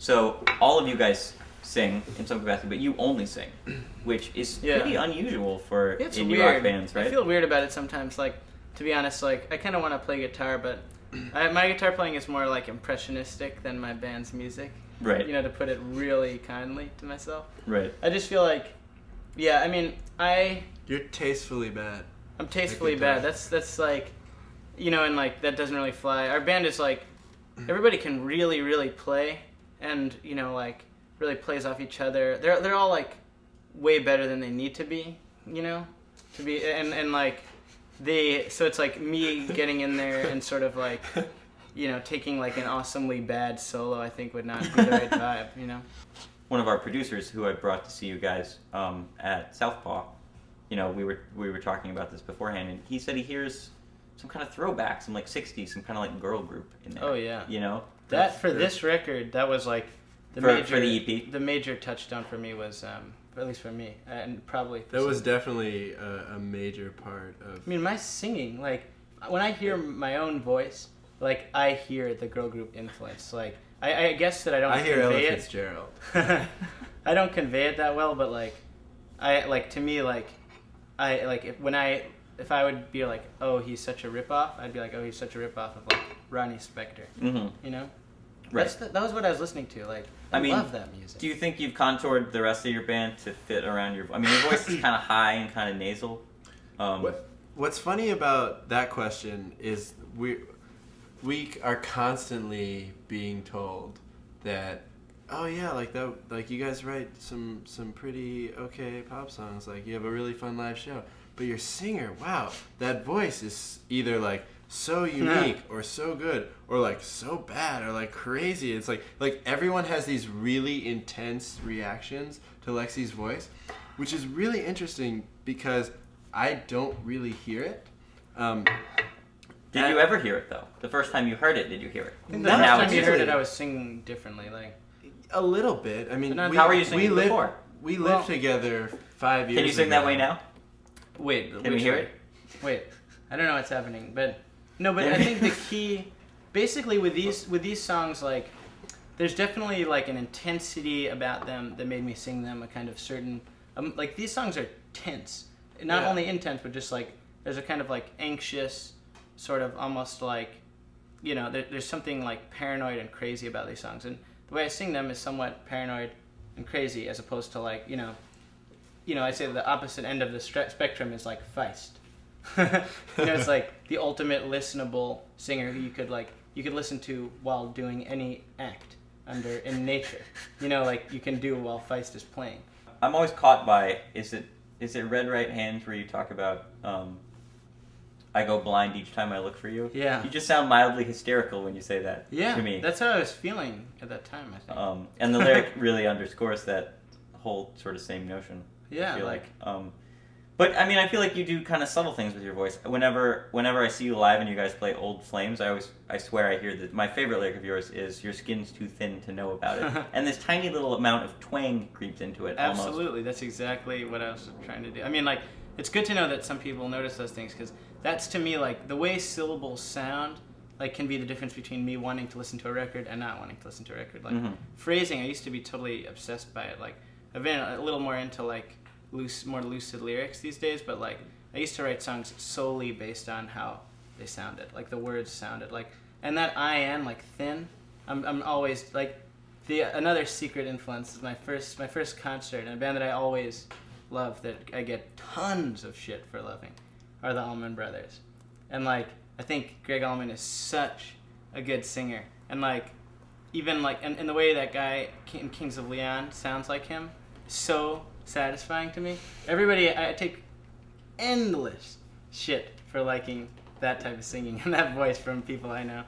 So all of you guys sing in some capacity, but you only sing, which is pretty unusual for indie rock bands, right? I feel weird about it sometimes. Like, to be honest, like I kind of want to play guitar, but my guitar playing is more like impressionistic than my band's music. Right. You know, to put it really kindly to myself. Right. I just feel like, yeah. I mean, You're tastefully bad. I'm tastefully bad. That's like, you know, and like that doesn't really fly. Our band is like, everybody can really, really play, and you know, like really plays off each other. They're all like way better than they need to be, you know, to be, and like so it's like me getting in there and sort of like, you know, taking like an awesomely bad solo, I think would not be the right vibe, you know. One of our producers who I brought to see you guys at Southpaw, you know, we were talking about this beforehand, and he said he hears some kind of throwback, some like 60s, some kind of like girl group in there. Oh yeah. You know? That for this record, that was like for the EP. The major touchdown for me was, at least for me, and probably for that was definitely a major part of. I mean, my singing, like when I hear my own voice, like I hear the girl group influence. Like I guess that I don't. I hear Ella convey Fitzgerald. I don't convey it that well, but like I like to me like I like if I would be like, oh, he's such a ripoff, I'd be like, oh, he's such a ripoff of like Ronnie Spector. Mm-hmm. You know. Right. That was what I was listening to. Like, I mean, love that music. Do you think you've contoured the rest of your band to fit around your? I mean, your voice is kind of high and kind of nasal. What's funny about that question is we are constantly being told that, oh yeah, like that, like you guys write some pretty okay pop songs. Like you have a really fun live show, but your singer, wow, that voice is either like so unique or so good or like so bad or like crazy. It's like everyone has these really intense reactions to Lexy's voice, which is really interesting because I don't really hear it. Did you ever hear it though? The first time you heard it, did you hear it? I think the first time you heard it, I was singing differently. Like a little bit. I mean, how were you singing before? We lived together 5 years ago. Can you sing that way now? Wait, can we hear it? Wait, I don't know what's happening, but no, but I think the key, basically with these songs, like there's definitely like an intensity about them that made me sing them, a kind of certain, like these songs are tense, not only intense, but just like there's a kind of like anxious, sort of almost like, you know, there's something like paranoid and crazy about these songs, and the way I sing them is somewhat paranoid and crazy, as opposed to like, you know, I say the opposite end of the spectrum is like Feist. You know, it's like the ultimate listenable singer who you could listen to while doing any act in nature. You know, like you can do while Feist is playing. I'm always caught by is it Red Right Hands where you talk about I go blind each time I look for you? Yeah. You just sound mildly hysterical when you say that to me. That's how I was feeling at that time, I think. And the lyric really underscores that whole sort of same notion. Yeah. I feel like. But I mean, I feel like you do kind of subtle things with your voice. Whenever I see you live and you guys play Old Flames, I swear I hear that my favorite lyric of yours is "Your skin's too thin to know about it," and this tiny little amount of twang creeps into it. Absolutely, almost. That's exactly what I was trying to do. I mean, like it's good to know that some people notice those things because that's to me like the way syllables sound. Like can be the difference between me wanting to listen to a record and not wanting to listen to a record. Like phrasing, I used to be totally obsessed by it. Like I've been a little more into like more lucid lyrics these days, but like I used to write songs solely based on how they sounded, like the words sounded, like, and that IN, like thin. I'm always like another secret influence is my first concert, and a band that I always love that I get tons of shit for loving are the Allman Brothers, and like I think Greg Allman is such a good singer, and like even like in the way that guy in Kings of Leon sounds like him, so satisfying to me. I take endless shit for liking that type of singing and that voice from people I know.